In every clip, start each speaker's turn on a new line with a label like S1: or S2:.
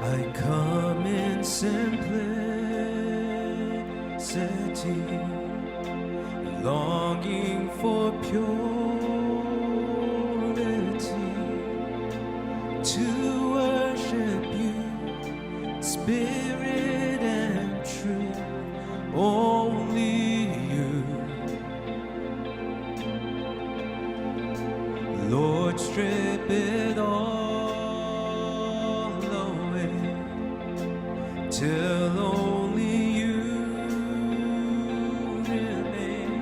S1: I come in simplicity, longing for purity, to worship you, spirit and truth, only you. Lord, strip it all away, till only you remain.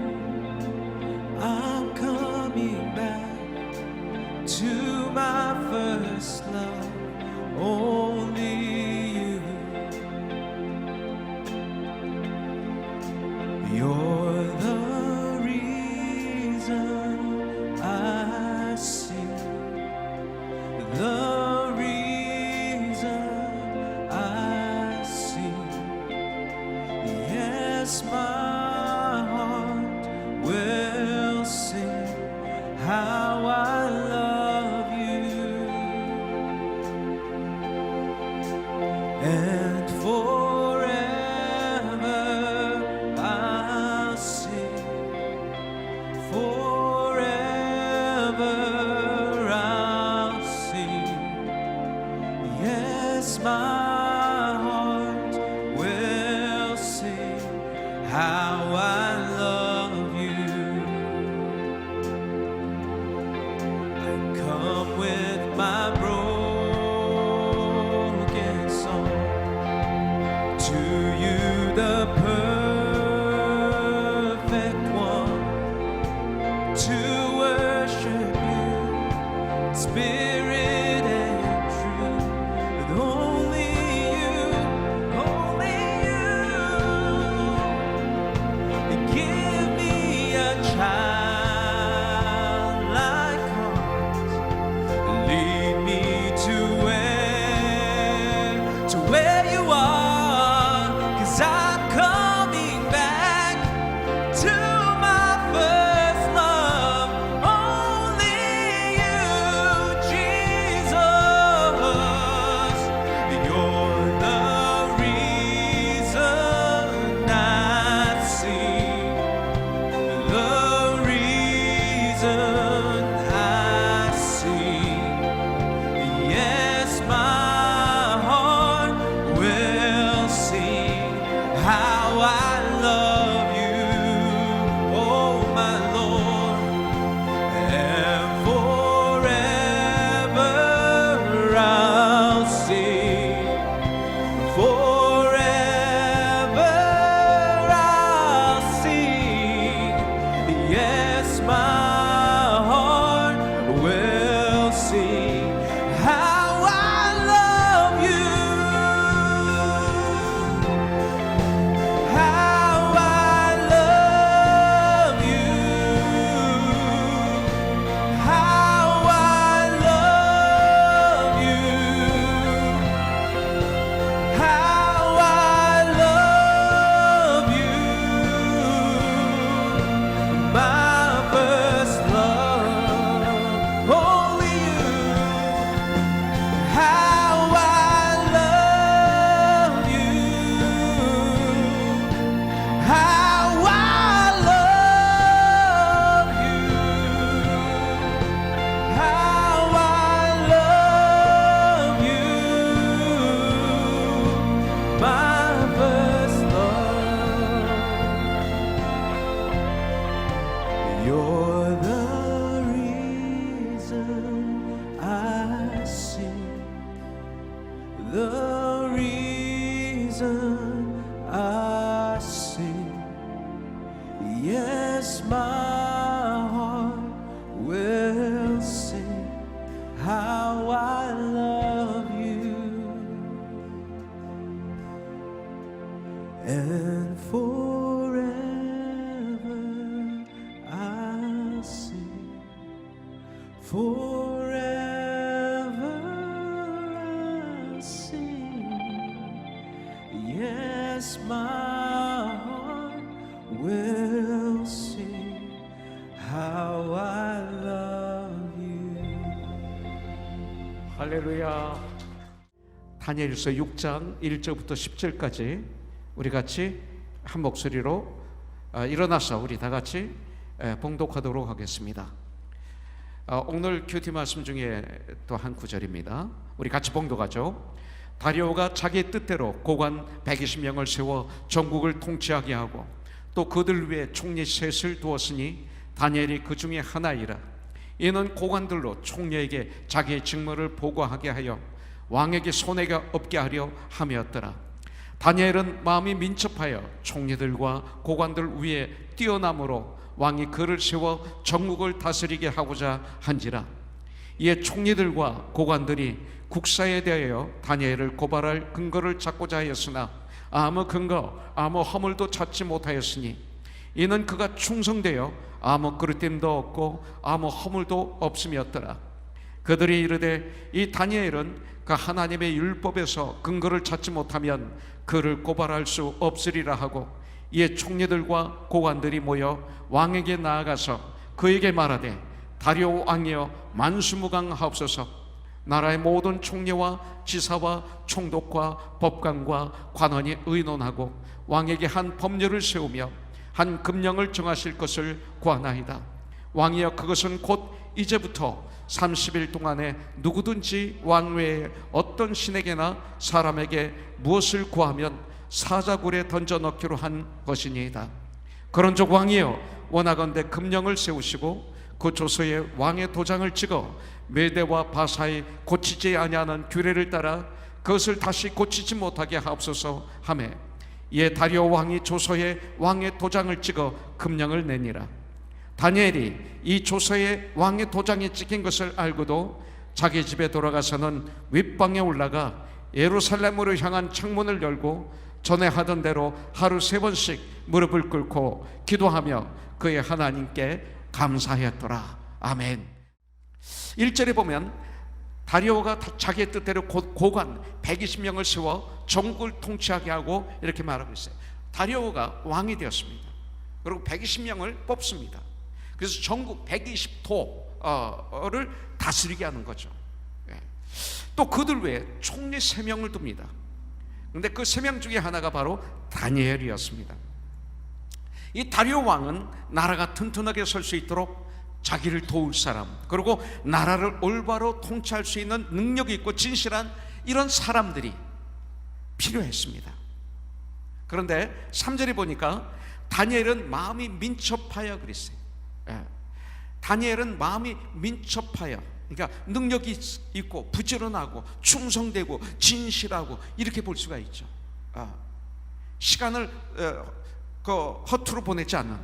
S1: I'm coming back to my first love, only you. You're the reason I sing, the reason I sing. Yes, my heart will sing how I love you, and forever I'll You're the reason I sing, the reason I sing. Yes, my heart will sing how I love you, and forever I'll sing, forever I'll sing. Yes, my heart will sing how I love you.
S2: 할렐루야. 다니엘서 6장 1절부터 10절까지 우리 같이 한 목소리로 일어나서 우리 다 같이 봉독하도록 하겠습니다. 오늘 큐티 말씀 중에 또 한 구절입니다. 우리 같이 봉독하죠. 다리오가 자기의 뜻대로 고관 120명을 세워 전국을 통치하게 하고 또 그들 위에 총리 셋을 두었으니 다니엘이 그 중에 하나이라. 이는 고관들로 총리에게 자기의 직무를 보고하게 하여 왕에게 손해가 없게 하려 함이었더라. 다니엘은 마음이 민첩하여 총리들과 고관들 위에 뛰어남으로 왕이 그를 세워 전국을 다스리게 하고자 한지라. 이에 총리들과 고관들이 국사에 대하여 다니엘을 고발할 근거를 찾고자 하였으나 아무 근거 아무 허물도 찾지 못하였으니 이는 그가 충성되어 아무 그릇됨도 없고 아무 허물도 없음이었더라. 그들이 이르되 이 다니엘은 그 하나님의 율법에서 근거를 찾지 못하면 그를 고발할 수 없으리라 하고, 이에 총리들과 고관들이 모여 왕에게 나아가서 그에게 말하되 다리오 왕이여 만수무강하옵소서. 나라의 모든 총리와 지사와 총독과 법관과 관원이 의논하고 왕에게 한 법률을 세우며 한 금령을 정하실 것을 구하나이다. 왕이여 그것은 곧 이제부터 30일 동안에 누구든지 왕 외에 어떤 신에게나 사람에게 무엇을 구하면 사자굴에 던져 넣기로 한 것이니이다. 그런즉 왕이여 원하건대 금령을 세우시고 그 조서에 왕의 도장을 찍어 메대와 바사에 고치지 아니하는 규례를 따라 그것을 다시 고치지 못하게 하옵소서 하매, 이에 다리오 왕이 조서에 왕의 도장을 찍어 금령을 내니라. 다니엘이 이 조서에 왕의 도장이 찍힌 것을 알고도 자기 집에 돌아가서는 윗방에 올라가 예루살렘으로 향한 창문을 열고 전에 하던 대로 하루 3번씩 무릎을 꿇고 기도하며 그의 하나님께 감사하였더라. 아멘. 1절에 보면 다리오가 자기의 뜻대로 고관 120명을 세워 전국을 통치하게 하고 이렇게 말하고 있어요. 다리오가 왕이 되었습니다. 그리고 120명을 뽑습니다. 그래서 전국 120도를 다스리게 하는 거죠. 또 그들 외에 총리 3명을 둡니다. 그런데 그 3명 중에 하나가 바로 다니엘이었습니다. 이 다리오 왕은 나라가 튼튼하게 설 수 있도록 자기를 도울 사람, 그리고 나라를 올바로 통치할 수 있는 능력이 있고 진실한 이런 사람들이 필요했습니다. 그런데 3절에 보니까 다니엘은 마음이 민첩하여 그랬어요. 다니엘은 마음이 민첩하여, 그러니까 능력이 있고 부지런하고 충성되고 진실하고 이렇게 볼 수가 있죠. 시간을 허투루 보내지 않는,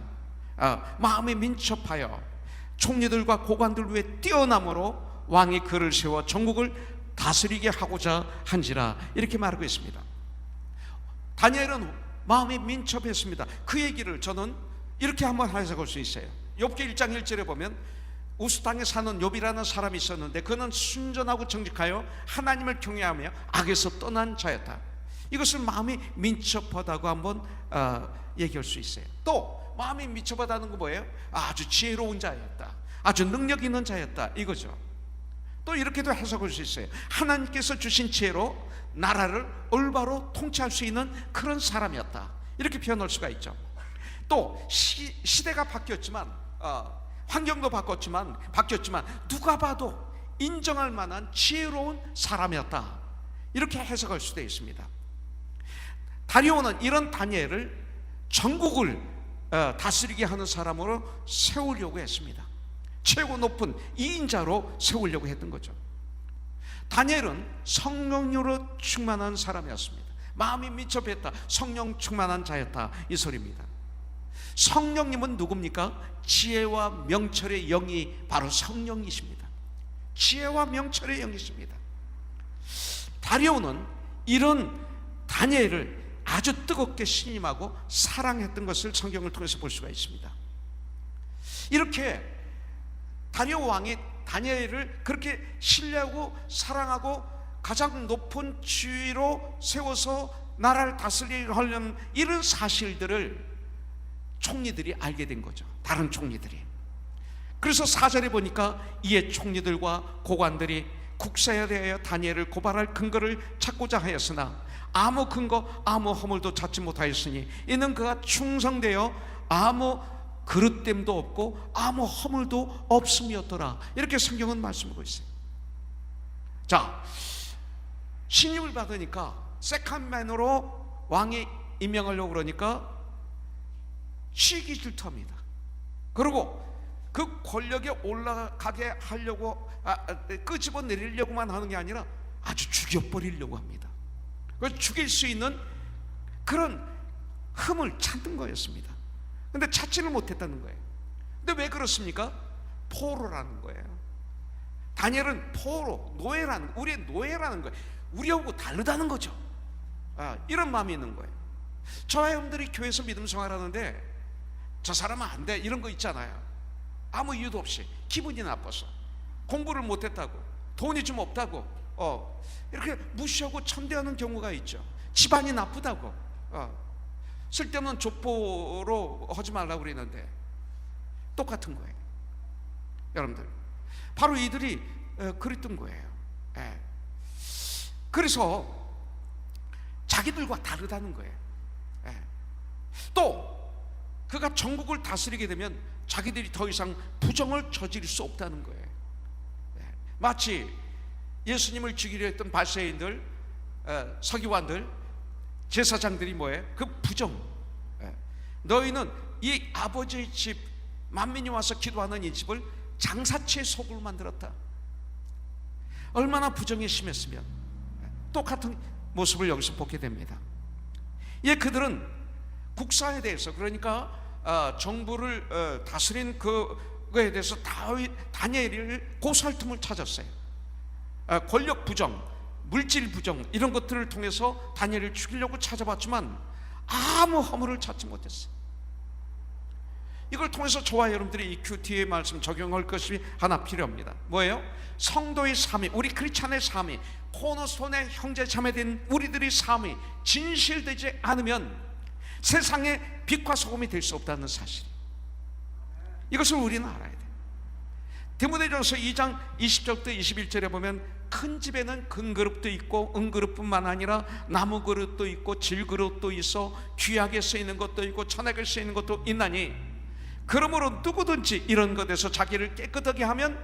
S2: 마음이 민첩하여 총리들과 고관들 위에 뛰어남으로 왕이 그를 세워 전국을 다스리게 하고자 한지라, 이렇게 말하고 있습니다. 다니엘은 마음이 민첩했습니다. 그 얘기를 저는 이렇게 한번 해석할 수 있어요. 욥기 1장 1절에 보면 우스 땅에 사는 욥이라는 사람이 있었는데 그는 순전하고 정직하여 하나님을 경외하며 악에서 떠난 자였다. 이것을 마음이 민첩하다고 한번 얘기할 수 있어요. 또 마음이 민첩하다는 거 뭐예요? 아주 지혜로운 자였다, 아주 능력 있는 자였다, 이거죠. 또 이렇게도 해석할 수 있어요. 하나님께서 주신 지혜로 나라를 올바로 통치할 수 있는 그런 사람이었다, 이렇게 표현할 수가 있죠. 또 시대가 바뀌었지만, 환경도 바뀌었지만 누가 봐도 인정할 만한 지혜로운 사람이었다, 이렇게 해석할 수도 있습니다. 다리오는 이런 다니엘을 전국을 다스리게 하는 사람으로 세우려고 했습니다. 최고 높은 2인자로 세우려고 했던 거죠. 다니엘은 성령으로 충만한 사람이었습니다. 마음이 미쳐 뱉다 성령 충만한 자였다, 이 소리입니다. 성령님은 누굽니까? 지혜와 명철의 영이 바로 성령이십니다. 지혜와 명철의 영이십니다. 다리오는 이런 다니엘을 아주 뜨겁게 신임하고 사랑했던 것을 성경을 통해서 볼 수가 있습니다. 이렇게 다리오 왕이 다니엘을 그렇게 신뢰하고 사랑하고 가장 높은 지위로 세워서 나라를 다스리게 하려는 이런 사실들을 총리들이 알게 된 거죠. 다른 총리들이. 그래서 4절에 보니까 이에 총리들과 고관들이 국사에 대하여 다니엘을 고발할 근거를 찾고자 하였으나 아무 근거 아무 허물도 찾지 못하였으니 이는 그가 충성되어 아무 그릇됨도 없고 아무 허물도 없음이었더라. 이렇게 성경은 말씀하고 있어요. 자, 신임을 받으니까 세컨맨으로 왕이 임명하려고 그러니까 시기 질투합니다. 그리고 그 권력에 올라가게 하려고 끄집어 내리려고만 하는 게 아니라 아주 죽여버리려고 합니다. 그래서 죽일 수 있는 그런 흠을 찾는 거였습니다. 근데 찾지를 못했다는 거예요. 근데 왜 그렇습니까? 포로라는 거예요. 다니엘은 포로, 노예라는, 우리의 노예라는 거예요. 우리하고 다르다는 거죠. 이런 마음이 있는 거예요. 저와 여러분들이 교회에서 믿음 생활하는데 저 사람은 안 돼, 이런 거 있잖아요. 아무 이유도 없이 기분이 나빠서, 공부를 못했다고, 돈이 좀 없다고 이렇게 무시하고 천대하는 경우가 있죠. 집안이 나쁘다고 쓸데없는 족보로 하지 말라고 그랬는데 똑같은 거예요. 여러분들, 바로 이들이 그랬던 거예요. 그래서 자기들과 다르다는 거예요. 또 그가 전국을 다스리게 되면 자기들이 더 이상 부정을 저지를 수 없다는 거예요. 마치 예수님을 죽이려 했던 바리새인들, 서기관들, 제사장들이 뭐예요? 그 부정. 너희는 이 아버지의 집, 만민이 와서 기도하는 이 집을 장사치의 소굴로 만들었다. 얼마나 부정이 심했으면 똑같은 모습을 여기서 보게 됩니다. 그들은 국사에 대해서, 그러니까 정부를 다스린 그거에 대해서 다니엘을 고소할 틈을 찾았어요. 권력 부정, 물질 부정, 이런 것들을 통해서 다니엘을 죽이려고 찾아봤지만 아무 허물을 찾지 못했어요. 이걸 통해서 저와 여러분들이 이 큐티의 말씀 적용할 것이 하나 필요합니다. 뭐예요? 성도의 삶이, 우리 크리스찬의 삶이, 코너스톤의 형제 자매된 우리들의 삶이 진실되지 않으면 세상에 빛과 소금이 될 수 없다는 사실, 이것을 우리는 알아야 돼요. 디모데전서 2장 20절부터 21절에 보면 큰 집에는 큰 그릇도 있고 은그릇뿐만 아니라 나무 그릇도 있고 질그릇도 있어 귀하게 쓰이는 것도 있고 천하게 쓰이는 것도 있나니 그러므로 누구든지 이런 것에서 자기를 깨끗하게 하면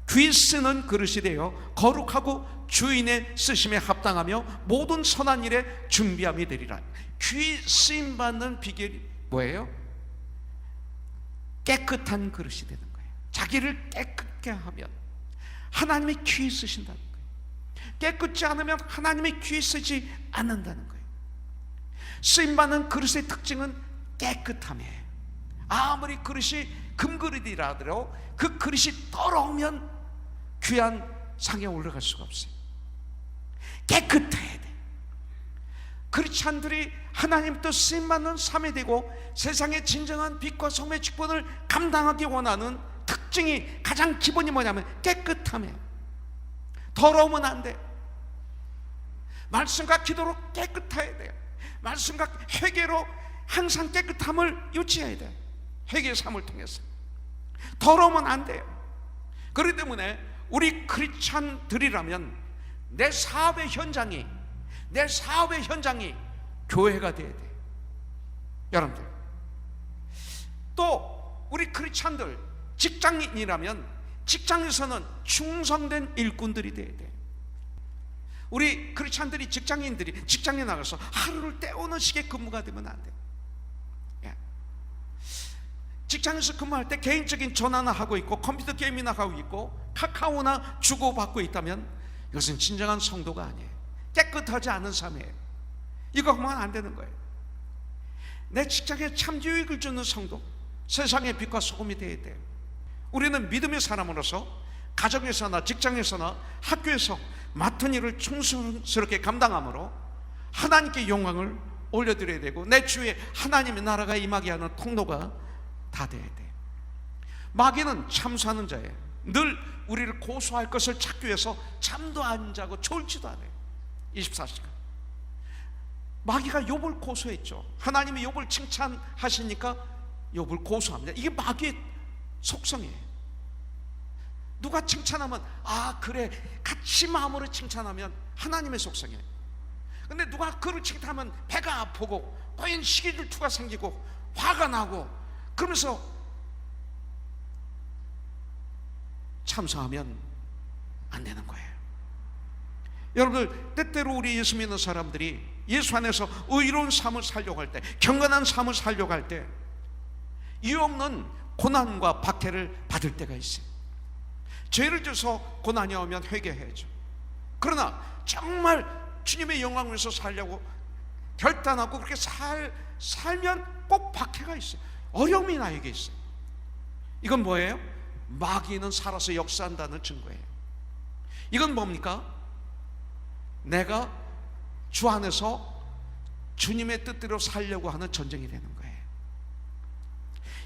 S2: 귀 쓰는 그릇이 되어 거룩하고 주인의 쓰심에 합당하며 모든 선한 일에 준비함이 되리라. 귀 쓰임 받는 비결이 뭐예요? 깨끗한 그릇이 되는 거예요. 자기를 깨끗게 하면 하나님이 귀 쓰신다는 거예요. 깨끗지 않으면 하나님이 귀 쓰지 않는다는 거예요. 쓰임 받는 그릇의 특징은 깨끗함이에요. 아무리 그릇이 금그릇이라도 그 그릇이 더러우면 귀한 상에 올라갈 수가 없어요. 깨끗해야 돼. 크리스찬들이 하나님 또 쓰임받는 삶이 되고 세상의 진정한 빛과 소금의 직분을 감당하기 원하는 특징이, 가장 기본이 뭐냐면 깨끗함이에요. 더러우면 안 돼요. 말씀과 기도로 깨끗해야 돼요. 말씀과 회개로 항상 깨끗함을 유지해야 돼요. 회개의 삶을 통해서 더러우면 안 돼요. 그렇기 때문에 우리 크리스찬들이라면 내 사업의 현장이 교회가 돼야 돼요. 여러분들, 또 우리 크리스찬들 직장인이라면 직장에서는 충성된 일꾼들이 돼야 돼요. 우리 크리스찬들이, 직장인들이 직장에 나가서 하루를 때우는 식의 근무가 되면 안 돼요. 직장에서 근무할 때 개인적인 전화나 하고 있고 컴퓨터 게임이나 하고 있고 카카오나 주고받고 있다면 이것은 진정한 성도가 아니에요. 깨끗하지 않은 삶이에요. 이거 하면 안 되는 거예요. 내 직장에 참 유익을 주는 성도, 세상의 빛과 소금이 되어야 돼요. 우리는 믿음의 사람으로서 가정에서나 직장에서나 학교에서 맡은 일을 충성스럽게 감당함으로 하나님께 영광을 올려드려야 되고 내 주위에 하나님의 나라가 임하게 하는 통로가 다 돼야 돼. 마귀는 참수하는 자예요. 늘 우리를 고소할 것을 찾기 위해서 잠도 안 자고 졸지도 않아요. 24시간. 마귀가 욥을 고소했죠. 하나님이 욥을 칭찬하시니까 욥을 고소합니다. 이게 마귀의 속성이에요. 누가 칭찬하면 아 그래 같이 마음으로 칭찬하면 하나님의 속성이에요. 근데 누가 그를 칭찬하면 배가 아프고 과연 시기질투가 생기고 화가 나고 그러면서 참사하면 안 되는 거예요. 여러분들, 때때로 우리 예수 믿는 사람들이 예수 안에서 의로운 삶을 살려고 할 때, 경건한 삶을 살려고 할 때 이유 없는 고난과 박해를 받을 때가 있어요. 죄를 져서 고난이 오면 회개해야죠. 그러나 정말 주님의 영광을 위해서 살려고 결단하고 그렇게 살면 꼭 박해가 있어요. 어려움이 나에게 있어요. 이건 뭐예요? 마귀는 살아서 역사한다는 증거예요. 이건 뭡니까? 내가 주 안에서 주님의 뜻대로 살려고 하는 전쟁이 되는 거예요.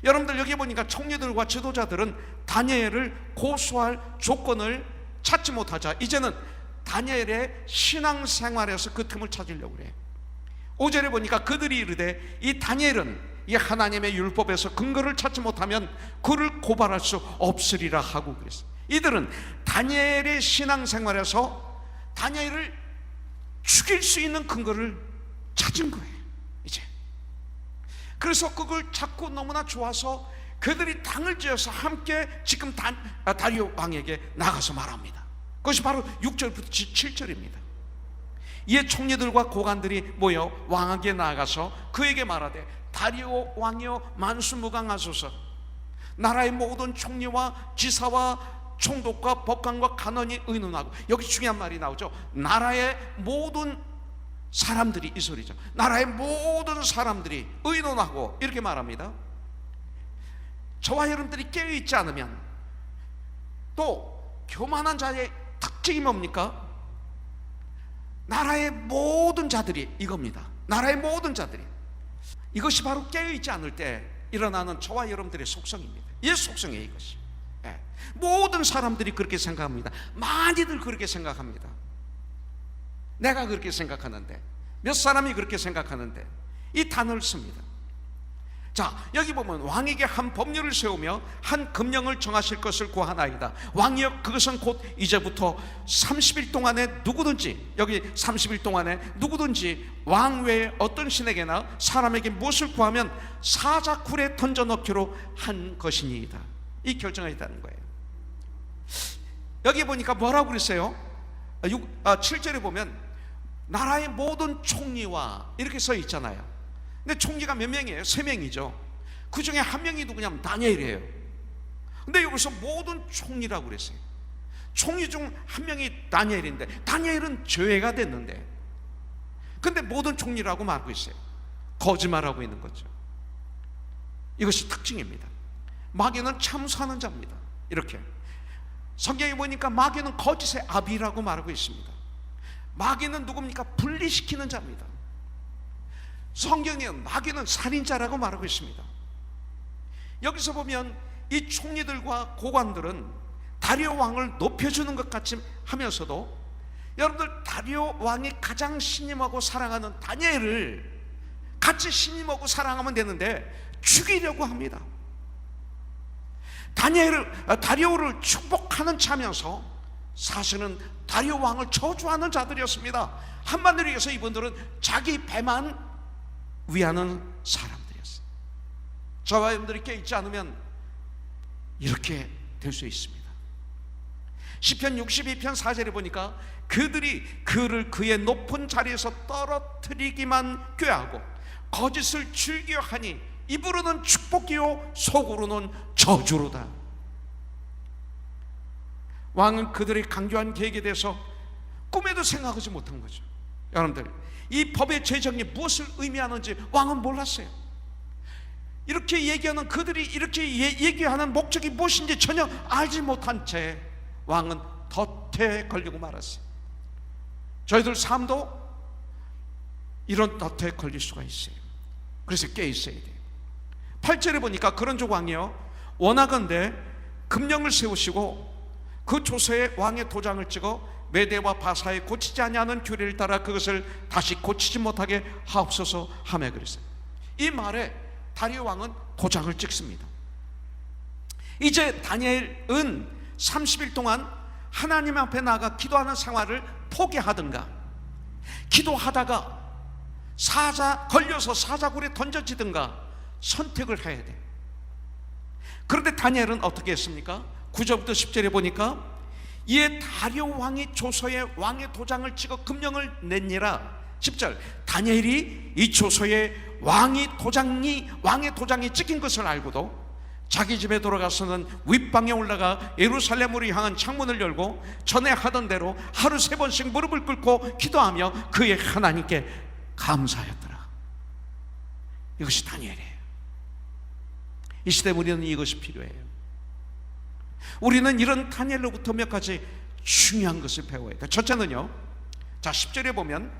S2: 여러분들 여기 보니까 총리들과 지도자들은 다니엘을 고소할 조건을 찾지 못하자 이제는 다니엘의 신앙생활에서 그 틈을 찾으려고 그래요. 5절에 보니까 그들이 이르되 이 다니엘은 이 하나님의 율법에서 근거를 찾지 못하면 그를 고발할 수 없으리라 하고 그랬어요. 이들은 다니엘의 신앙생활에서 다니엘을 죽일 수 있는 근거를 찾은 거예요. 이제 그래서 그걸 찾고 너무나 좋아서 그들이 당을 지어서 함께 지금 다리오 왕에게 나가서 말합니다. 그것이 바로 6절부터 7절입니다. 이에 총리들과 고관들이 모여 왕에게 나아가서 그에게 말하되 다리오 왕이여 만수무강하소서. 나라의 모든 총리와 지사와 총독과 법관과 간원이 의논하고, 여기 중요한 말이 나오죠. 나라의 모든 사람들이, 이 소리죠. 나라의 모든 사람들이 의논하고 이렇게 말합니다. 저와 여러분들이 깨어있지 않으면, 또 교만한 자의 특징이 뭡니까? 나라의 모든 자들이, 이겁니다. 나라의 모든 자들이, 이것이 바로 깨어있지 않을 때 일어나는 저와 여러분들의 속성입니다. 이 속성이에요. 이것이. 모든 사람들이 그렇게 생각합니다. 많이들 그렇게 생각합니다. 내가 그렇게 생각하는데, 몇 사람이 그렇게 생각하는데 이 단어를 씁니다. 자, 여기 보면 왕에게 한 법률을 세우며 한 금령을 정하실 것을 구하나이다. 왕이여, 그것은 곧 이제부터 30일 동안에 누구든지, 여기 30일 동안에 누구든지 왕 외에 어떤 신에게나 사람에게 무엇을 구하면 사자굴에 던져넣기로 한 것이니이다. 이 결정하였다는 거예요. 여기 보니까 뭐라고 그랬어요? 7절에 보면 나라의 모든 총리와 이렇게 써 있잖아요. 근데 총리가 몇 명이에요? 3명이죠. 그 중에 한 명이 누구냐면 다니엘이에요. 근데 여기서 모든 총리라고 그랬어요. 총리 중 한 명이 다니엘인데, 다니엘은 죄가 됐는데 근데 모든 총리라고 말하고 있어요. 거짓말하고 있는 거죠. 이것이 특징입니다. 마귀는 참수하는 자입니다. 이렇게 성경에 보니까 마귀는 거짓의 아비라고 말하고 있습니다. 마귀는 누굽니까? 분리시키는 자입니다. 성경에 마귀는 살인자라고 말하고 있습니다. 여기서 보면 이 총리들과 고관들은 다리오 왕을 높여주는 것 같이 하면서도, 여러분들, 다리오 왕이 가장 신임하고 사랑하는 다니엘을 같이 신임하고 사랑하면 되는데 죽이려고 합니다. 다리오를 축복하는 차면서 사실은 다리오 왕을 저주하는 자들이었습니다. 한마디로 얘기해서 이분들은 자기 배만 위하는 사람들이었어요. 저와 여러분들이 깨있지 않으면 이렇게 될 수 있습니다. 시편 62편 4절에 보니까 그들이 그를 그의 높은 자리에서 떨어뜨리기만 꾀하고 거짓을 즐겨하니 입으로는 축복이요 속으로는 저주로다. 왕은 그들의 강교한 계획에 대해서 꿈에도 생각하지 못한 거죠. 여러분들, 이 법의 제정이 무엇을 의미하는지 왕은 몰랐어요. 이렇게 얘기하는, 그들이 이렇게 얘기하는 목적이 무엇인지 전혀 알지 못한 채 왕은 덫에 걸리고 말았어요. 저희들 삶도 이런 덫에 걸릴 수가 있어요. 그래서 깨 있어야 돼요. 8절에 보니까 그런 족 왕이요, 원하건대 금령을 세우시고 그 조서에 왕의 도장을 찍어 메대와 바사에 고치지 아니하는 규례를 따라 그것을 다시 고치지 못하게 하옵소서 하며 그랬어요. 이 말에 다리오 왕은 도장을 찍습니다. 이제 다니엘은 30일 동안 하나님 앞에 나가 기도하는 생활을 포기하든가, 기도하다가 걸려서 사자굴에 던져지든가 선택을 해야 돼요. 그런데 다니엘은 어떻게 했습니까? 9절부터 10절에 보니까 이에 다리오 왕이 조서에 왕의 도장을 찍어 금령을 냈니라. 10절, 다니엘이 이 조서에 왕의 도장이 찍힌 것을 알고도 자기 집에 돌아가서는 윗방에 올라가 예루살렘으로 향한 창문을 열고 전에 하던 대로 하루 3번씩 무릎을 꿇고 기도하며 그의 하나님께 감사하였더라. 이것이 다니엘이에요. 이 시대 우리는 이것이 필요해요. 우리는 이런 다니엘로부터 몇 가지 중요한 것을 배워야 돼요. 첫째는요, 자 10절에 보면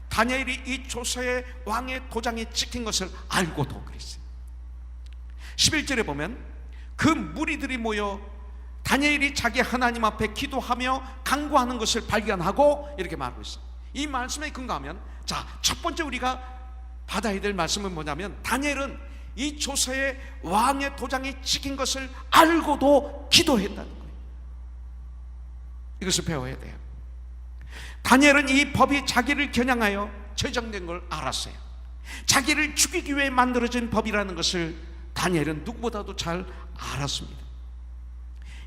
S2: 다니엘이 이 조서에 왕의 도장이 찍힌 것을 알고도 그랬어요. 11절에 보면 그 무리들이 모여 다니엘이 자기 하나님 앞에 기도하며 간구하는 것을 발견하고 이렇게 말하고 있어요. 이 말씀에 근거하면, 자, 첫 번째 우리가 받아야 될 말씀은 뭐냐면, 다니엘은 이 조서에 왕의 도장이 찍힌 것을 알고도 기도했다는 거예요. 이것을 배워야 돼요. 다니엘은 이 법이 자기를 겨냥하여 제정된 걸 알았어요. 자기를 죽이기 위해 만들어진 법이라는 것을 다니엘은 누구보다도 잘 알았습니다.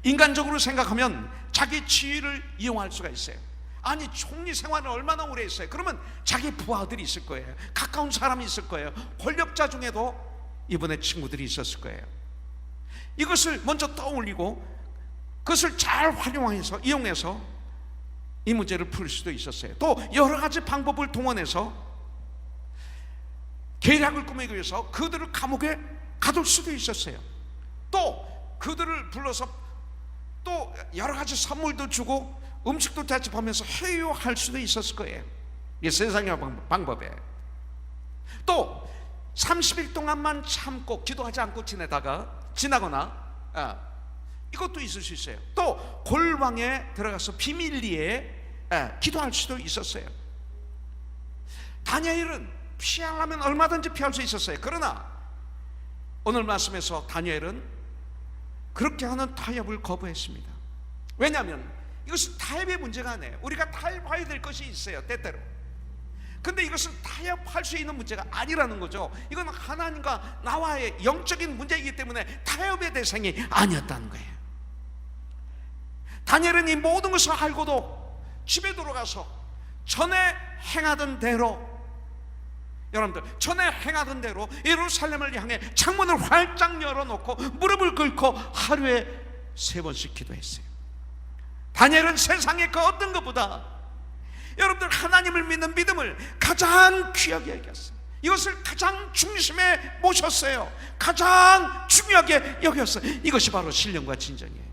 S2: 인간적으로 생각하면 자기 지위를 이용할 수가 있어요. 아니, 총리 생활을 얼마나 오래 했어요? 그러면 자기 부하들이 있을 거예요. 가까운 사람이 있을 거예요. 권력자 중에도 이번에 친구들이 있었을 거예요. 이것을 먼저 떠올리고 그것을 잘 이용해서 이 문제를 풀 수도 있었어요. 또 여러 가지 방법을 동원해서 계략을 꾸미기 위해서 그들을 감옥에 가둘 수도 있었어요. 또 그들을 불러서 또 여러 가지 선물도 주고 음식도 대접하면서 회유할 수도 있었을 거예요. 이게 세상의 방법이에요. 또 30일 동안만 참고 기도하지 않고 지나거나 이것도 있을 수 있어요. 또 골방에 들어가서 비밀리에 기도할 수도 있었어요. 다니엘은 피하려면 얼마든지 피할 수 있었어요. 그러나 오늘 말씀에서 다니엘은 그렇게 하는 타협을 거부했습니다. 왜냐하면 이것은 타협의 문제가 아니에요. 우리가 타협해야 될 것이 있어요, 때때로. 근데 이것은 타협할 수 있는 문제가 아니라는 거죠. 이건 하나님과 나와의 영적인 문제이기 때문에 타협의 대상이 아니었다는 거예요. 다니엘은 이 모든 것을 알고도 집에 돌아가서 전에 행하던 대로, 여러분들, 전에 행하던 대로 예루살렘을 향해 창문을 활짝 열어놓고 무릎을 꿇고 하루에 3번씩 기도했어요. 다니엘은 세상의 그 어떤 것보다 여러분들 하나님을 믿는 믿음을 가장 귀하게 여겼어요. 이것을 가장 중심에 모셨어요. 가장 중요하게 여겼어요. 이것이 바로 신령과 진정이에요.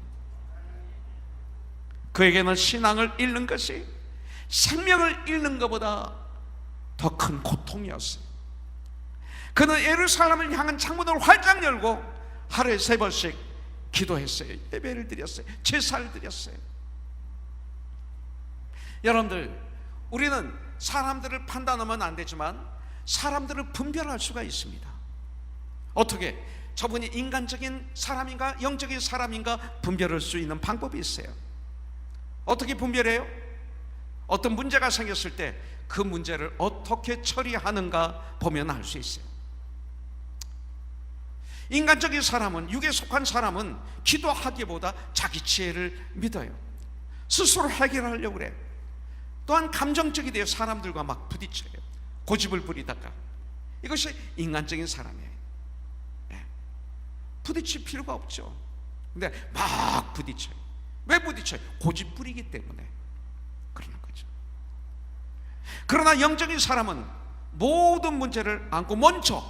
S2: 그에게는 신앙을 잃는 것이 생명을 잃는 것보다 더 큰 고통이었어요. 그는 예루살렘을 향한 창문을 활짝 열고 하루에 3번씩 기도했어요. 예배를 드렸어요. 제사를 드렸어요. 여러분들, 우리는 사람들을 판단하면 안 되지만 사람들을 분별할 수가 있습니다. 어떻게? 저분이 인간적인 사람인가 영적인 사람인가 분별할 수 있는 방법이 있어요. 어떻게 분별해요? 어떤 문제가 생겼을 때 그 문제를 어떻게 처리하는가 보면 알 수 있어요. 인간적인 사람은, 육에 속한 사람은 기도하기보다 자기 지혜를 믿어요. 스스로 해결하려고 그래요. 또한 감정적이 되어 사람들과 막 부딪혀요. 고집을 부리다가. 이것이 인간적인 사람이에요. 부딪힐 필요가 없죠. 근데 막 부딪혀요. 왜 부딪혀요? 고집부리기 때문에 그러는 거죠. 그러나 영적인 사람은 모든 문제를 안고 먼저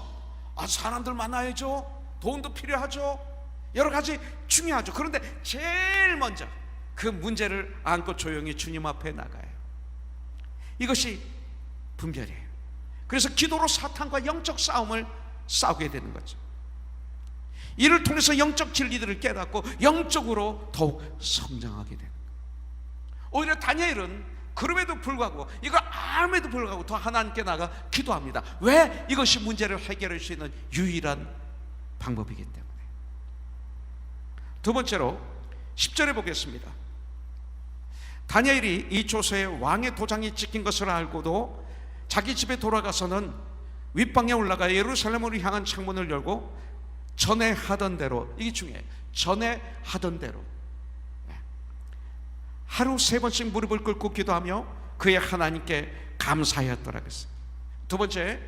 S2: 사람들 만나야죠, 돈도 필요하죠, 여러 가지 중요하죠. 그런데 제일 먼저 그 문제를 안고 조용히 주님 앞에 나가요. 이것이 분별이에요. 그래서 기도로 사탄과 영적 싸움을 싸우게 되는 거죠. 이를 통해서 영적 진리들을 깨닫고 영적으로 더욱 성장하게 되는 거예요. 오히려 다니엘은 그럼에도 불구하고, 이거 암에도 불구하고 더 하나님께 나가 기도합니다. 왜? 이것이 문제를 해결할 수 있는 유일한 방법이기 때문에. 두 번째로 10절에 보겠습니다. 다니엘이 이 조서에 왕의 도장이 찍힌 것을 알고도 자기 집에 돌아가서는 윗방에 올라가 예루살렘으로 향한 창문을 열고 전에 하던 대로, 이게 중요해요, 전에 하던 대로 하루 3번씩 무릎을 꿇고 기도하며 그의 하나님께 감사하였더라 그랬어요. 두 번째,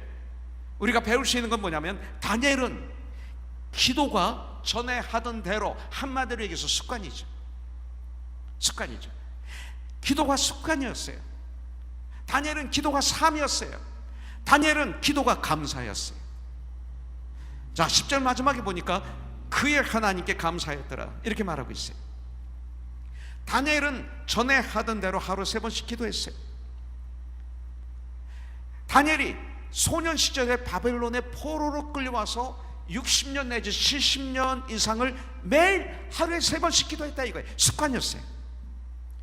S2: 우리가 배울 수 있는 건 뭐냐면, 다니엘은 기도가 전에 하던 대로, 한마디로 얘기해서 습관이죠. 기도가 습관이었어요. 다니엘은 기도가 삶이었어요. 다니엘은 기도가 감사였어요. 자, 10절 마지막에 보니까 그의 하나님께 감사했더라 이렇게 말하고 있어요. 다니엘은 전에 하던 대로 하루 3번씩 기도했어요. 다니엘이 소년 시절에 바벨론의 포로로 끌려와서 60년 내지 70년 이상을 매일 하루에 3번씩 기도했다 이거예요. 습관이었어요.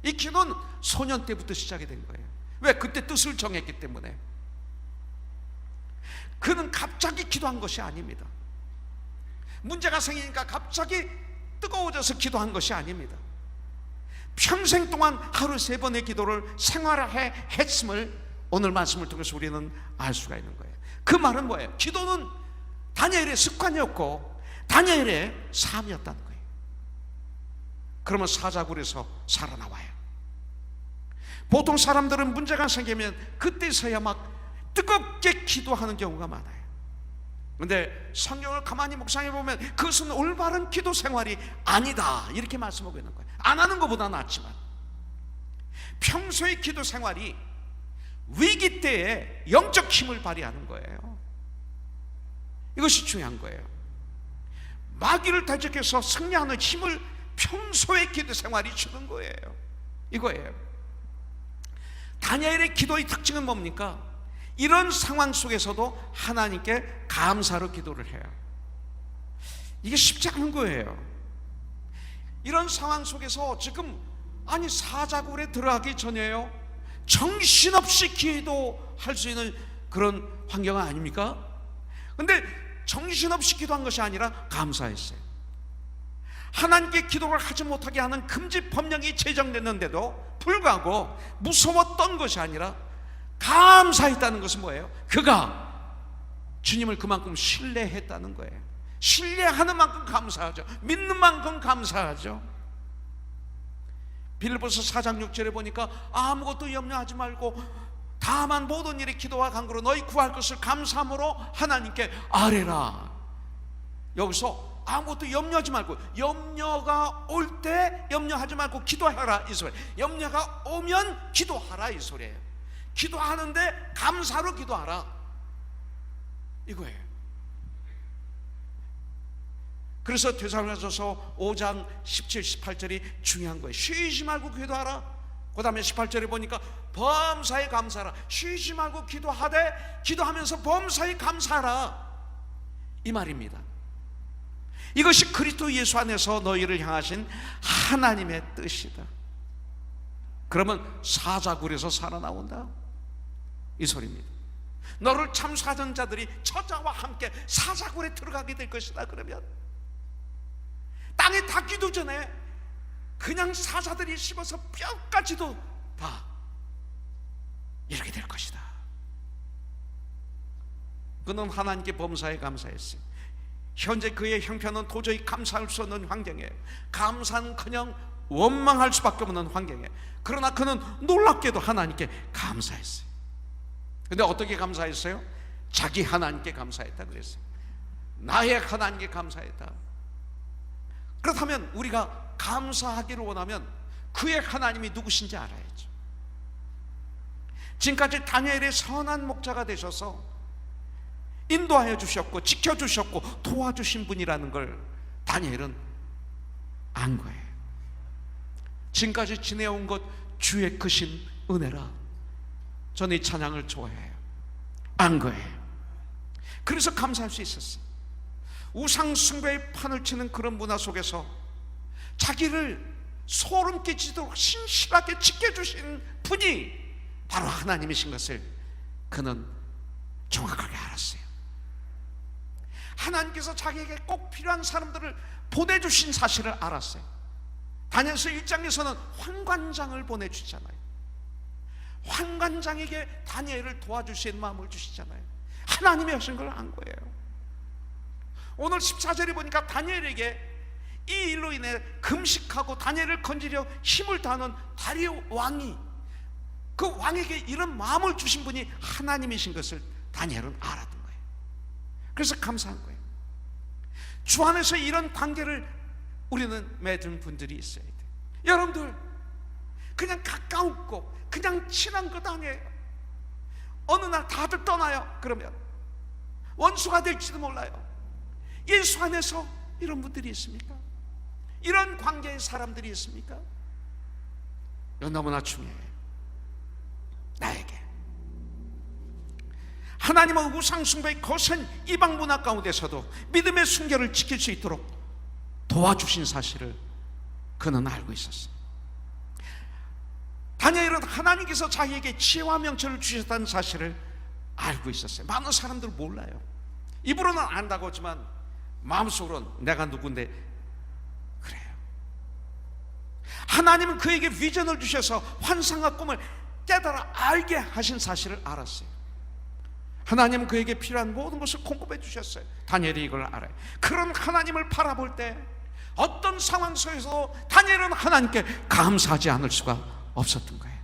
S2: 이 기도는 소년 때부터 시작이 된 거예요. 왜? 그때 뜻을 정했기 때문에. 그는 갑자기 기도한 것이 아닙니다. 문제가 생기니까 갑자기 뜨거워져서 기도한 것이 아닙니다. 평생 동안 하루 3번의 기도를 생활화해 했음을 오늘 말씀을 통해서 우리는 알 수가 있는 거예요. 그 말은 뭐예요? 기도는 다니엘의 습관이었고 다니엘의 삶이었다는 거예요. 그러면 사자굴에서 살아나와요. 보통 사람들은 문제가 생기면 그때서야 막 뜨겁게 기도하는 경우가 많아요. 그런데 성경을 가만히 묵상해 보면 그것은 올바른 기도 생활이 아니다 이렇게 말씀하고 있는 거예요. 안 하는 것보다 낫지만 평소의 기도 생활이 위기 때에 영적 힘을 발휘하는 거예요. 이것이 중요한 거예요. 마귀를 대적해서 승리하는 힘을 평소의 기도 생활이 주는 거예요. 이거예요. 다니엘의 기도의 특징은 뭡니까? 이런 상황 속에서도 하나님께 감사로 기도를 해요. 이게 쉽지 않은 거예요. 이런 상황 속에서 지금 사자굴에 들어가기 전에요, 정신없이 기도할 수 있는 그런 환경 아닙니까? 근데 정신없이 기도한 것이 아니라 감사했어요. 하나님께 기도를 하지 못하게 하는 금지 법령이 제정됐는데도 불구하고 무서웠던 것이 아니라 감사했다는 것은 뭐예요? 그가 주님을 그만큼 신뢰했다는 거예요. 신뢰하는 만큼 감사하죠. 믿는 만큼 감사하죠. 빌립보서 4장 6절에 보니까 아무것도 염려하지 말고 다만 모든 일에 기도와 간구로 너희 구할 것을 감사함으로 하나님께 아뢰라. 여기서 아무것도 염려하지 말고, 염려가 올 때 염려하지 말고 기도하라 이 소리예요. 염려가 오면 기도하라 이 소리예요. 기도하는데 감사로 기도하라 이거예요. 그래서 데살로니가서 5장 17, 18절이 중요한 거예요. 쉬지 말고 기도하라. 그 다음에 18절에 보니까 범사에 감사하라. 쉬지 말고 기도하되 기도하면서 범사에 감사하라 이 말입니다. 이것이 그리스도 예수 안에서 너희를 향하신 하나님의 뜻이다. 그러면 사자굴에서 살아나온다 이 소리입니다. 너를 참수하던 자들이 저자와 함께 사자굴에 들어가게 될 것이다. 그러면 땅에 닿기도 전에 그냥 사자들이 씹어서 뼈까지도 다 이렇게 될 것이다. 그는 하나님께 범사에 감사했어요. 현재 그의 형편은 도저히 감사할 수 없는 환경이에요. 감사는커녕 원망할 수밖에 없는 환경이에요. 그러나 그는 놀랍게도 하나님께 감사했어요. 근데 어떻게 감사했어요? 자기 하나님께 감사했다 그랬어요. 나의 하나님께 감사했다. 그렇다면 우리가 감사하기를 원하면 그의 하나님이 누구신지 알아야죠. 지금까지 다니엘의 선한 목자가 되셔서 인도하여 주셨고 지켜주셨고 도와주신 분이라는 걸 다니엘은 안 거예요. 지금까지 지내온 것 주의 크신 은혜라. 저는 이 찬양을 좋아해요. 안 거예요. 그래서 감사할 수 있었어요. 우상 숭배의 판을 치는 그런 문화 속에서 자기를 소름 끼치도록 신실하게 지켜주신 분이 바로 하나님이신 것을 그는 정확하게 알았어요. 하나님께서 자기에게 꼭 필요한 사람들을 보내주신 사실을 알았어요. 다니엘서 1장에서는 환관장을 보내주시잖아요. 환관장에게 다니엘을 도와주신 마음을 주시잖아요. 하나님이 하신 걸 안 거예요. 오늘 14절에 보니까 다니엘에게 이 일로 인해 금식하고 다니엘을 건지려 힘을 다하는 다리오 왕이, 그 왕에게 이런 마음을 주신 분이 하나님이신 것을 다니엘은 알았던 거예요. 그래서 감사한 거예요. 주 안에서 이런 관계를 우리는 맺은 분들이 있어야 돼요. 여러분들 그냥 가까웠고 그냥 친한 것 아니에요. 어느 날 다들 떠나요. 그러면 원수가 될지도 몰라요. 예수 안에서 이런 분들이 있습니까? 이런 관계의 사람들이 있습니까? 이건 너무나 중요해요. 나에게 하나님은 우상숭배의 거센 이방 문화 가운데서도 믿음의 순결을 지킬 수 있도록 도와주신 사실을 그는 알고 있었어요. 다니엘은 하나님께서 자기에게 지혜와 명철을 주셨다는 사실을 알고 있었어요. 많은 사람들은 몰라요. 입으로는 안다고 하지만 마음속으로는 내가 누군데 그래요. 하나님은 그에게 비전을 주셔서 환상과 꿈을 깨달아 알게 하신 사실을 알았어요. 하나님은 그에게 필요한 모든 것을 공급해 주셨어요. 다니엘이 이걸 알아요. 그런 하나님을 바라볼 때 어떤 상황 속에서 다니엘은 하나님께 감사하지 않을 수가 없었던 거예요.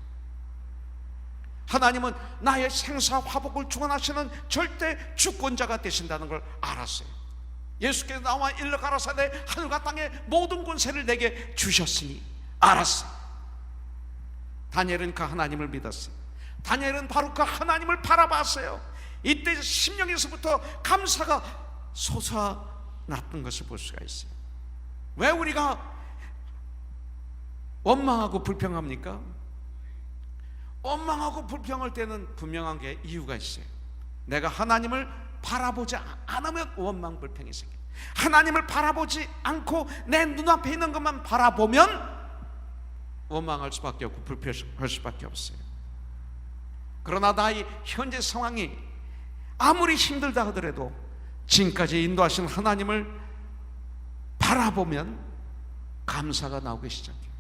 S2: 하나님은 나의 생사 화복을 주관하시는 절대 주권자가 되신다는 걸 알았어요. 예수께서 나와 일러 가라사대 하늘과 땅의 모든 권세를 내게 주셨으니 알았어요. 다니엘은 그 하나님을 믿었어요. 다니엘은 바로 그 하나님을 바라봤어요. 이때 심령에서부터 감사가 솟아났던 것을 볼 수가 있어요. 왜 우리가 원망하고 불평합니까? 원망하고 불평할 때는 분명한 게 이유가 있어요. 내가 하나님을 바라보지 않으면 원망 불평이 생겨요. 하나님을 바라보지 않고 내 눈앞에 있는 것만 바라보면 원망할 수밖에 없고 불평할 수밖에 없어요. 그러나 나의 현재 상황이 아무리 힘들다 하더라도 지금까지 인도하신 하나님을 바라보면 감사가 나오기 시작해요.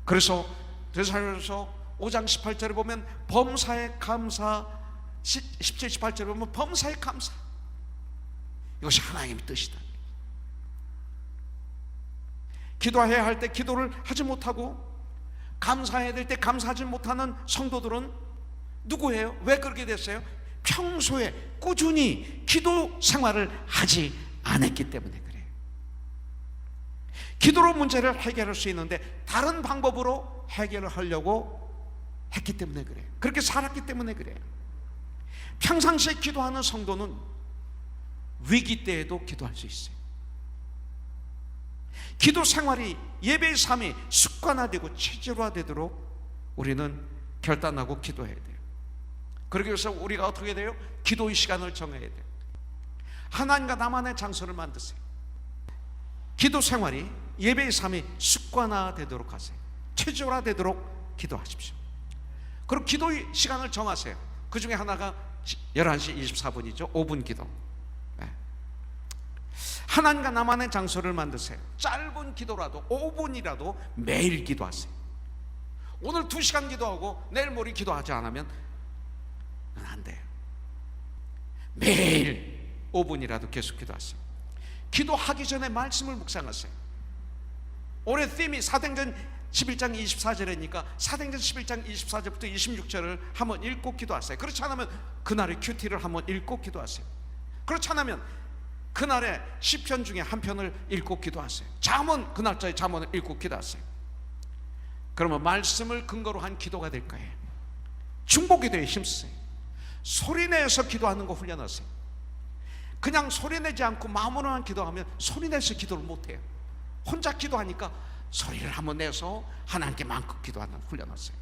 S2: 그래서 데살로니가서 5장 18절에 보면 범사에 감사, 17, 18절에 보면 범사에 감사, 이것이 하나님의 뜻이다. 기도해야 할 때 기도를 하지 못하고 감사해야 될 때 감사하지 못하는 성도들은 누구예요? 왜 그렇게 됐어요? 평소에 꾸준히 기도 생활을 하지 않았기 때문에 그래요. 기도로 문제를 해결할 수 있는데 다른 방법으로 해결을 하려고 했기 때문에 그래요. 그렇게 살았기 때문에 그래요. 평상시에 기도하는 성도는 위기 때에도 기도할 수 있어요. 기도 생활이, 예배의 삶이 습관화되고 체질화되도록 우리는 결단하고 기도해야 돼요. 그러기 위해서 우리가 어떻게 돼요? 기도의 시간을 정해야 돼요. 하나님과 나만의 장소를 만드세요. 기도 생활이, 예배의 삶이 습관화되도록 하세요. 체질화되도록 기도하십시오. 그리고 기도의 시간을 정하세요. 그 중에 하나가 11시 24분이죠 5분 기도. 하나님과 나만의 장소를 만드세요. 짧은 기도라도 5분이라도 매일 기도하세요. 오늘 2시간 기도하고 내일 모레 기도하지 않으면 안 돼요. 매일 5분이라도 계속 기도하세요. 기도하기 전에 말씀을 묵상하세요. 올해 팀이 사도행전 11장 24절이니까 사도행전 11장 24절부터 26절을 한번 읽고 기도하세요. 그렇지 않으면 그날의 큐티를 한번 읽고 기도하세요. 그렇지 않으면 그날의 시편 중에 한 편을 읽고 기도하세요. 잠언, 그 날짜의 잠언을 읽고 기도하세요. 그러면 말씀을 근거로 한 기도가 될 거예요. 중보기도에 힘쓰세요. 소리내서 기도하는 거 훈련하세요. 그냥 소리내지 않고 마음으로만 기도하면 소리내서 기도를 못해요. 혼자 기도하니까 소리를 한번 내서 하나님께 마음껏 기도하는 훈련하세요.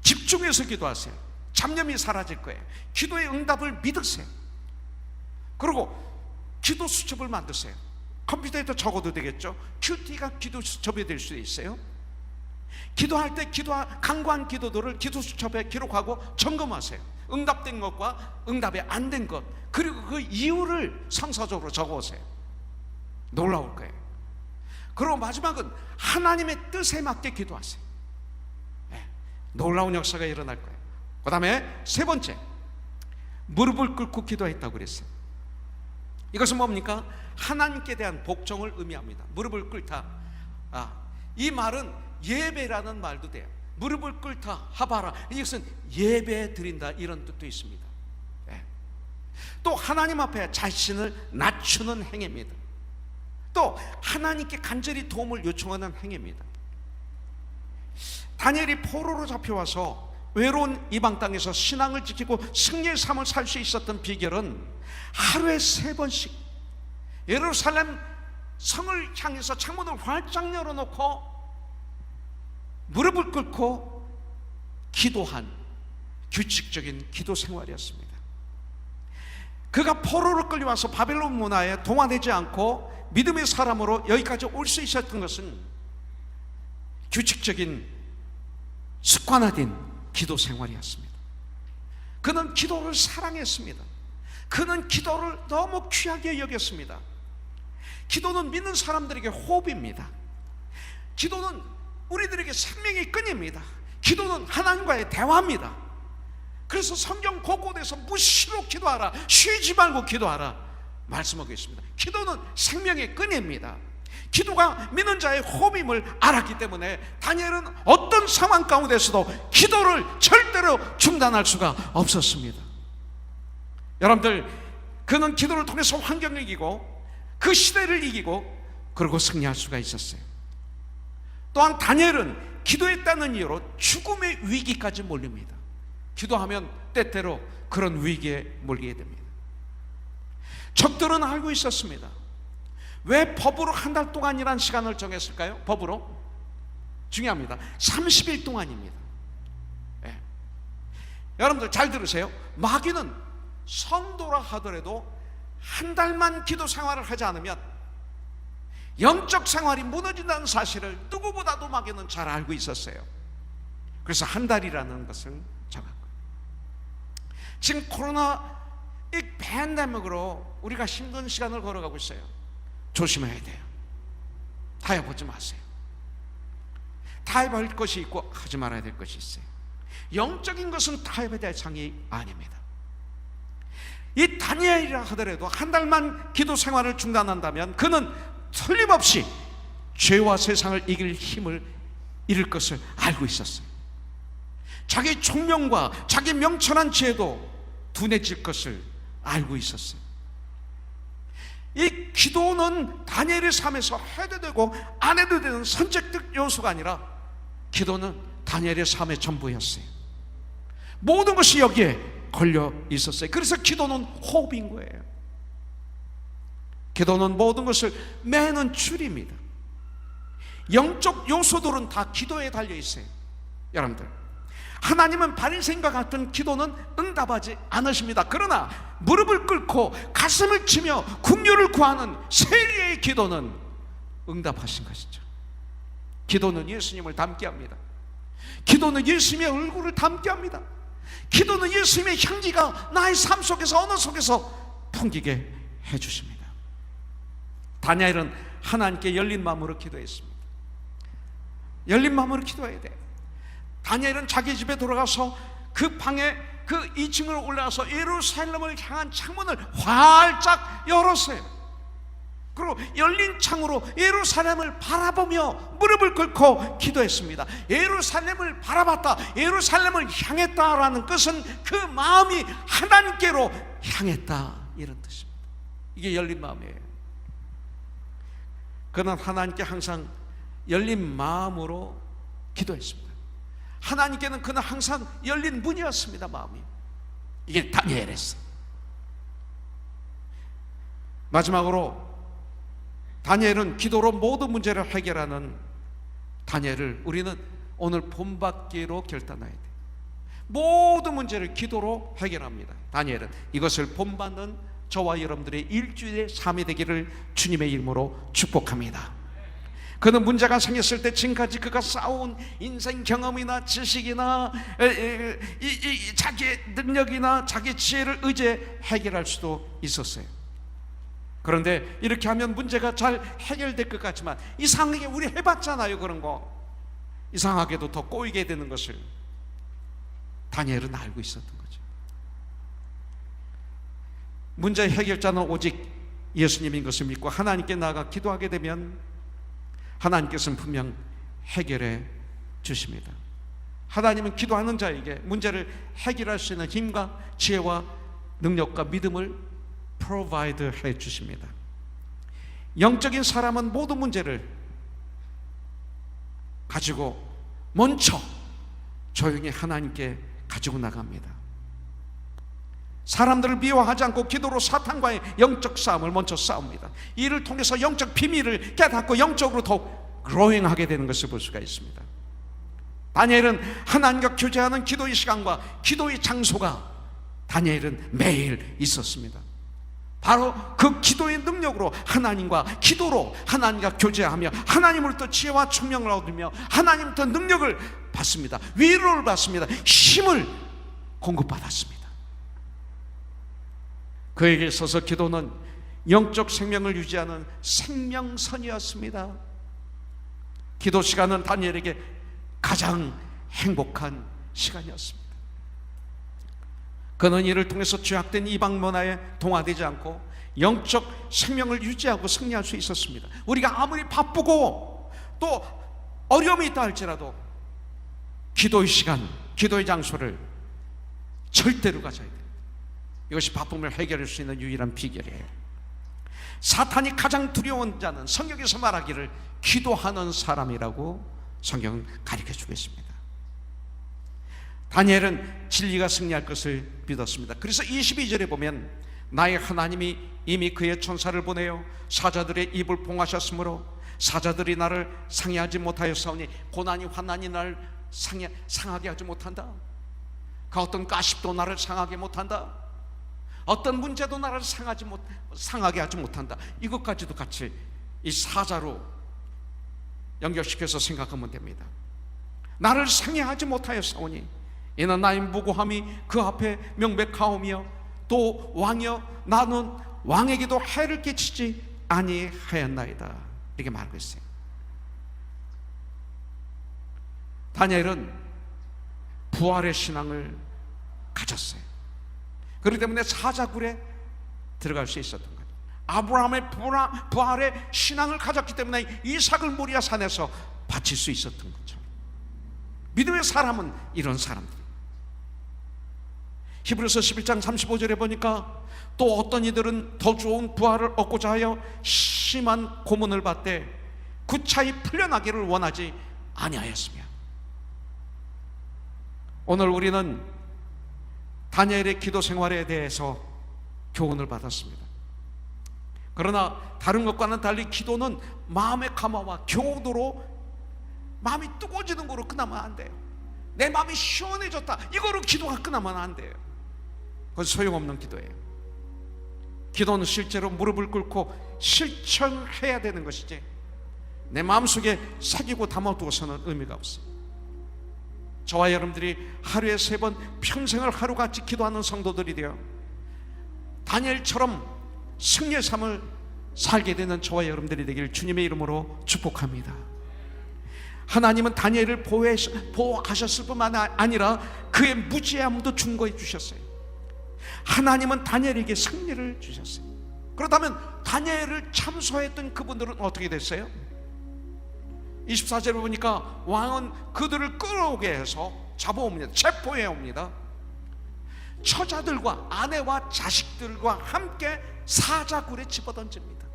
S2: 집중해서 기도하세요. 잡념이 사라질 거예요. 기도의 응답을 믿으세요. 그리고 기도 수첩을 만드세요. 컴퓨터에도 적어도 되겠죠. 큐티가 기도 수첩이 될 수도 있어요. 기도할 때 간구한 기도들을 기도 수첩에 기록하고 점검하세요. 응답된 것과 응답이 안 된 것, 그리고 그 이유를 상사적으로 적어오세요. 놀라울 거예요. 그리고 마지막은 하나님의 뜻에 맞게 기도하세요. 놀라운 역사가 일어날 거예요. 그 다음에 세 번째, 무릎을 꿇고 기도했다고 그랬어요. 이것은 뭡니까? 하나님께 대한 복종을 의미합니다. 무릎을 꿇다. 이 말은 예배라는 말도 돼요. 무릎을 꿇다, 하바라, 이것은 예배 드린다, 이런 뜻도 있습니다. 또 하나님 앞에 자신을 낮추는 행위입니다. 또 하나님께 간절히 도움을 요청하는 행위입니다. 다니엘이 포로로 잡혀와서 외로운 이방 땅에서 신앙을 지키고 승리의 삶을 살 수 있었던 비결은 하루에 3번씩 예루살렘 성을 향해서 창문을 활짝 열어놓고 무릎을 꿇고 기도한 규칙적인 기도 생활이었습니다. 그가 포로로 끌려와서 바벨론 문화에 동화되지 않고 믿음의 사람으로 여기까지 올 수 있었던 것은 규칙적인 습관화된 기도 생활이었습니다. 그는 기도를 사랑했습니다. 그는 기도를 너무 귀하게 여겼습니다. 기도는 믿는 사람들에게 호흡입니다. 기도는 우리들에게 생명의 끈입니다. 기도는 하나님과의 대화입니다. 그래서 성경 곳곳에서 무시로 기도하라, 쉬지 말고 기도하라 말씀하고 있습니다. 기도는 생명의 끈입니다. 기도가 믿는 자의 호흡임을 알았기 때문에 다니엘은 어떤 상황 가운데서도 기도를 절대로 중단할 수가 없었습니다. 여러분들, 그는 기도를 통해서 환경을 이기고 그 시대를 이기고 그리고 승리할 수가 있었어요. 또한 다니엘은 기도했다는 이유로 죽음의 위기까지 몰립니다. 기도하면 때때로 그런 위기에 몰리게 됩니다. 적들은 알고 있었습니다. 왜 법으로 한 달 동안이라는 시간을 정했을까요? 법으로? 중요합니다. 30일 동안입니다. 여러분들 잘 들으세요. 마귀는 성도라 하더라도 한 달만 기도 생활을 하지 않으면 영적 생활이 무너진다는 사실을 누구보다도 마귀는 잘 알고 있었어요. 그래서 한 달이라는 것을 정한 거예요. 지금 코로나 이 팬데믹으로 우리가 힘든 시간을 걸어가고 있어요. 조심해야 돼요. 타협하지 마세요. 타협할 것이 있고 하지 말아야 될 것이 있어요. 영적인 것은 타협의 대상이 아닙니다. 이 다니엘이라 하더라도 한 달만 기도 생활을 중단한다면 그는 틀림없이 죄와 세상을 이길 힘을 잃을 것을 알고 있었어요. 자기 총명과 자기 명철한 지혜도 둔해질 것을 알고 있었어요. 이 기도는 다니엘의 삶에서 해도 되고 안 해도 되는 선택적 요소가 아니라 기도는 다니엘의 삶의 전부였어요. 모든 것이 여기에 걸려 있었어요. 그래서 기도는 호흡인 거예요. 기도는 모든 것을 매는 줄입니다. 영적 요소들은 다 기도에 달려 있어요. 여러분들, 하나님은 바리새인과 같은 기도는 응답하지 않으십니다. 그러나 무릎을 꿇고 가슴을 치며 긍휼을 구하는 세리의 기도는 응답하신 것이죠. 기도는 예수님을 닮게 합니다. 기도는 예수님의 얼굴을 닮게 합니다. 기도는 예수님의 향기가 나의 삶 속에서 어느 속에서 풍기게 해주십니다. 다니엘은 하나님께 열린 마음으로 기도했습니다. 열린 마음으로 기도해야 돼요. 다니엘은 자기 집에 돌아가서 그 방에 그 2층으로 올라가서 예루살렘을 향한 창문을 활짝 열었어요. 그리고 열린 창으로 예루살렘을 바라보며 무릎을 꿇고 기도했습니다. 예루살렘을 바라봤다, 예루살렘을 향했다라는 것은 그 마음이 하나님께로 향했다, 이런 뜻입니다. 이게 열린 마음이에요. 그는 하나님께 항상 열린 마음으로 기도했습니다. 하나님께는 그는 항상 열린 문이었습니다. 마음이. 이게 다니엘이었어요. 마지막으로 다니엘은 기도로 모든 문제를 해결하는 다니엘을 우리는 오늘 본받기로 결단해야 돼요. 모든 문제를 기도로 해결합니다. 다니엘은 이것을 본받는 저와 여러분들의 일주일의 삶이 되기를 주님의 이름으로 축복합니다. 그는 문제가 생겼을 때 지금까지 그가 쌓아온 인생 경험이나 지식이나 자기의 능력이나 자기 지혜를 의지해 해결할 수도 있었어요. 그런데 이렇게 하면 문제가 잘 해결될 것 같지만 이상하게 우리 해봤잖아요. 그런 거 이상하게도 더 꼬이게 되는 것을 다니엘은 알고 있었던 거죠. 문제의 해결자는 오직 예수님인 것을 믿고 하나님께 나아가 기도하게 되면 하나님께서는 분명 해결해 주십니다. 하나님은 기도하는 자에게 문제를 해결할 수 있는 힘과 지혜와 능력과 믿음을 provide 해 주십니다. 영적인 사람은 모든 문제를 가지고 먼저 조용히 하나님께 가지고 나갑니다. 사람들을 미워하지 않고 기도로 사탄과의 영적 싸움을 먼저 싸웁니다. 이를 통해서 영적 비밀을 깨닫고 영적으로 더욱 growing하게 되는 것을 볼 수가 있습니다. 다니엘은 하나님과 교제하는 기도의 시간과 기도의 장소가 다니엘은 매일 있었습니다. 바로 그 기도의 능력으로 하나님과 기도로 하나님과 교제하며 하나님으로부터 지혜와 총명을 얻으며 하나님부터 능력을 받습니다. 위로를 받습니다. 힘을 공급받았습니다. 그에게 있어서 기도는 영적 생명을 유지하는 생명선이었습니다. 기도 시간은 다니엘에게 가장 행복한 시간이었습니다. 그는 이를 통해서 죄악된 이방 문화에 동화되지 않고 영적 생명을 유지하고 승리할 수 있었습니다. 우리가 아무리 바쁘고 또 어려움이 있다 할지라도 기도의 시간, 기도의 장소를 절대로 가져야 돼요. 이것이 바쁨을 해결할 수 있는 유일한 비결이에요. 사탄이 가장 두려운 자는 성경에서 말하기를 기도하는 사람이라고 성경은 가르쳐주고 있습니다. 다니엘은 진리가 승리할 것을 믿었습니다. 그래서 22절에 보면 나의 하나님이 이미 그의 천사를 보내어 사자들의 입을 봉하셨으므로 사자들이 나를 상해하지 못하였사오니 고난이 환난이 나를 상하게 하지 못한다. 그 어떤 가십도 나를 상하게 못한다. 어떤 문제도 나를 상하게 하지 못한다. 이것까지도 같이 이 사자로 연결시켜서 생각하면 됩니다. 나를 상해하지 못하였사오니 이는 나의 무고함이 그 앞에 명백하오며 또 왕이여 나는 왕에게도 해를 끼치지 아니하였나이다. 이렇게 말하고 있어요. 다니엘은 부활의 신앙을 가졌어요. 그렇기 때문에 사자굴에 들어갈 수 있었던 거예요. 아브라함의 부활의 신앙을 가졌기 때문에 이삭을 모리아 산에서 바칠 수 있었던 거죠. 믿음의 사람은 이런 사람들. 히브리서 11장 35절에 보니까 또 어떤 이들은 더 좋은 부활을 얻고자 하여 심한 고문을 받되 구차히 풀려나기를 원하지 아니하였으며. 오늘 우리는 다니엘의 기도 생활에 대해서 교훈을 받았습니다. 그러나 다른 것과는 달리 기도는 마음의 감화와 교도로 마음이 뜨거워지는 거로 끝나면 안 돼요. 내 마음이 시원해졌다 이거로 기도가 끝나면 안 돼요. 그건 소용없는 기도예요. 기도는 실제로 무릎을 꿇고 실천해야 되는 것이지 내 마음속에 새기고 담아두어서는 의미가 없어요. 저와 여러분들이 하루에 3번 평생을 하루같이 기도하는 성도들이 되어 다니엘처럼 승리의 삶을 살게 되는 저와 여러분들이 되기를 주님의 이름으로 축복합니다. 하나님은 다니엘을 보호하셨을 뿐만 아니라 그의 무지함도 증거해 주셨어요. 하나님은 다니엘에게 승리를 주셨어요. 그렇다면 다니엘을 참소했던 그분들은 어떻게 됐어요? 24절을 보니까 왕은 그들을 끌어오게 해서 잡아옵니다. 체포해 옵니다. 처자들과 아내와 자식들과 함께 사자굴에 집어던집니다.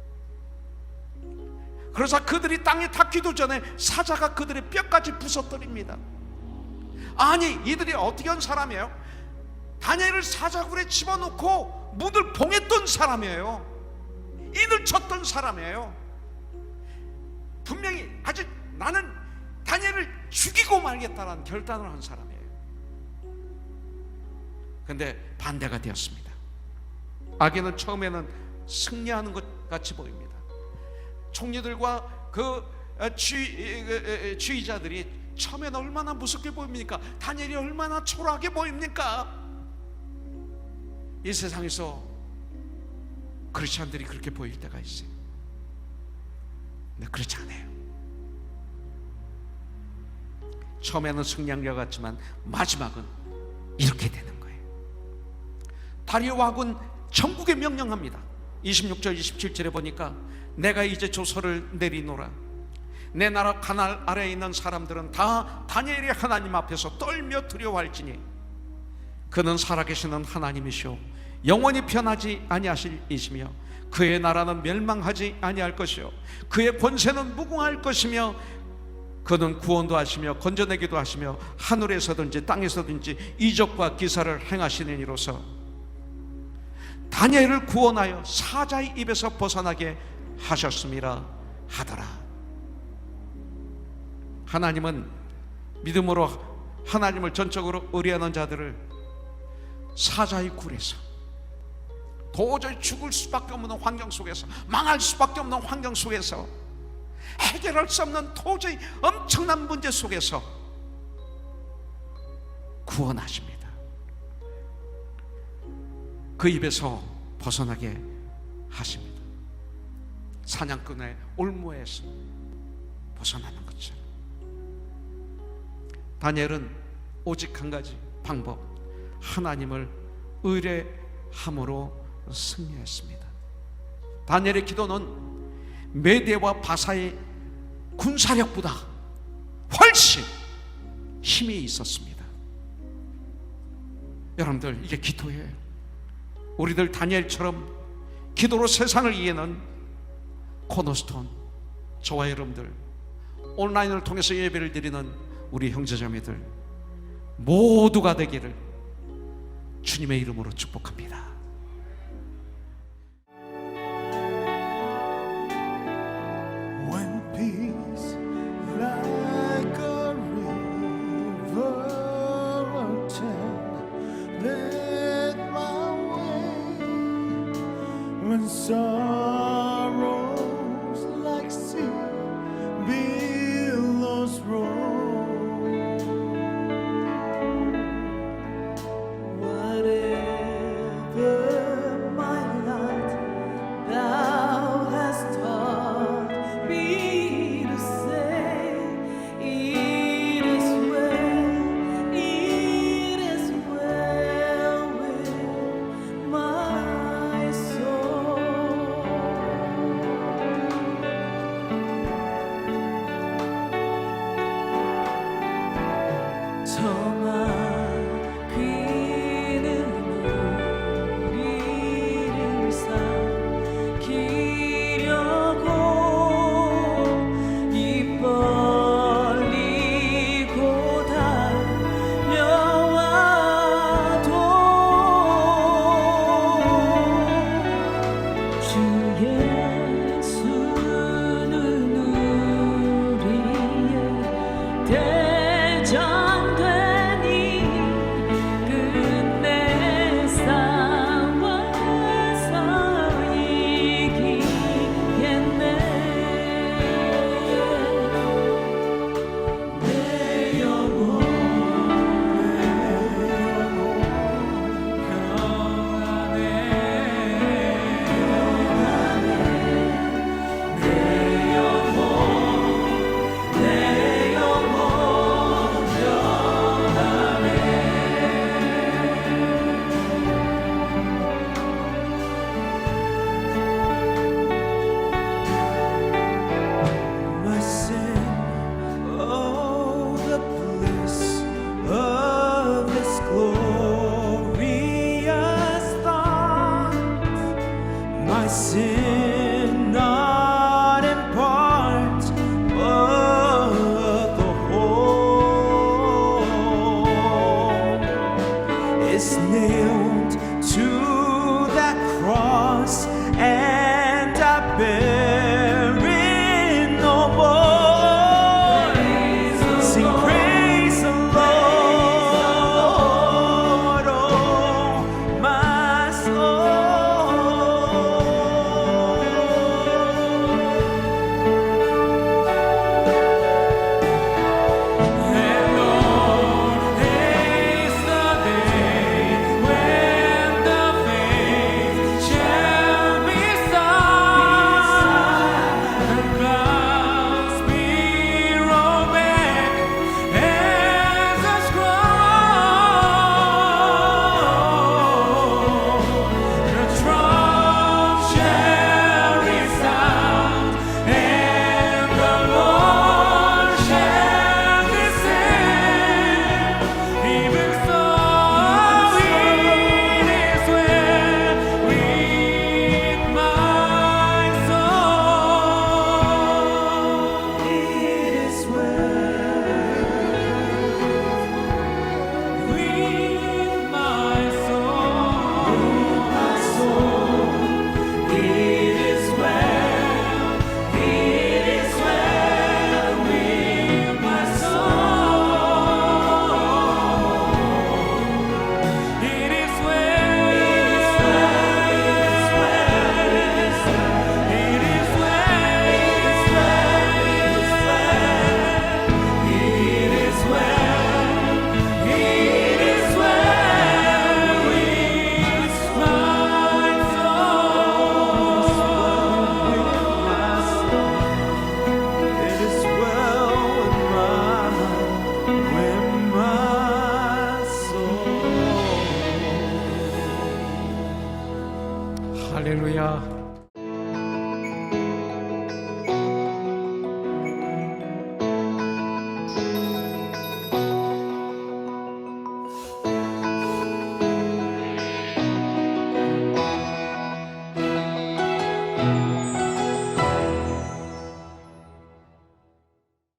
S2: 그러자 그들이 땅에 닿기도 전에 사자가 그들의 뼈까지 부서뜨립니다. 아니, 이들이 어떻게 한 사람이에요? 다니엘을 사자굴에 집어넣고 문을 봉했던 사람이에요. 이들 쳤던 사람이에요. 분명히 아직 나는 다니엘을 죽이고 말겠다라는 결단을 한 사람이에요. 근데 반대가 되었습니다. 악인은 처음에는 승리하는 것 같이 보입니다. 총리들과 그 주의자들이 처음에는 얼마나 무섭게 보입니까? 다니엘이 얼마나 초라하게 보입니까? 이 세상에서 크리스찬들이 그렇게 보일 때가 있어요. 근데 그렇지 않아요. 처음에는 승리한 것 같지만 마지막은 이렇게 되는 거예요. 다리오 왕은 전국에 명령합니다. 26절 27절에 보니까 내가 이제 조서를 내리노라. 내 나라 가나안 아래에 있는 사람들은 다 다니엘의 하나님 앞에서 떨며 두려워할지니 그는 살아계시는 하나님이시오 영원히 변하지 아니하실 이시며 그의 나라는 멸망하지 아니할 것이요 그의 권세는 무궁할 것이며 그는 구원도 하시며 건져내기도 하시며 하늘에서든지 땅에서든지 이적과 기사를 행하시는 이로서 다니엘을 구원하여 사자의 입에서 벗어나게 하셨음이라 하더라. 하나님은 믿음으로 하나님을 전적으로 의뢰하는 자들을 사자의 굴에서 도저히 죽을 수밖에 없는 환경 속에서 망할 수밖에 없는 환경 속에서 해결할 수 없는 도저히 엄청난 문제 속에서 구원하십니다. 그 입에서 벗어나게 하십니다. 사냥꾼의 올무에서 벗어나는 것처럼 다니엘은 오직 한 가지 방법, 하나님을 의뢰함으로 승리했습니다. 다니엘의 기도는 메대와 바사의 군사력보다 훨씬 힘이 있었습니다. 여러분들, 이게 기도예요. 우리들 다니엘처럼 기도로 세상을 이기는 코너스톤, 저와 여러분들, 온라인을 통해서 예배를 드리는 우리 형제자매들 모두가 되기를 주님의 이름으로 축복합니다.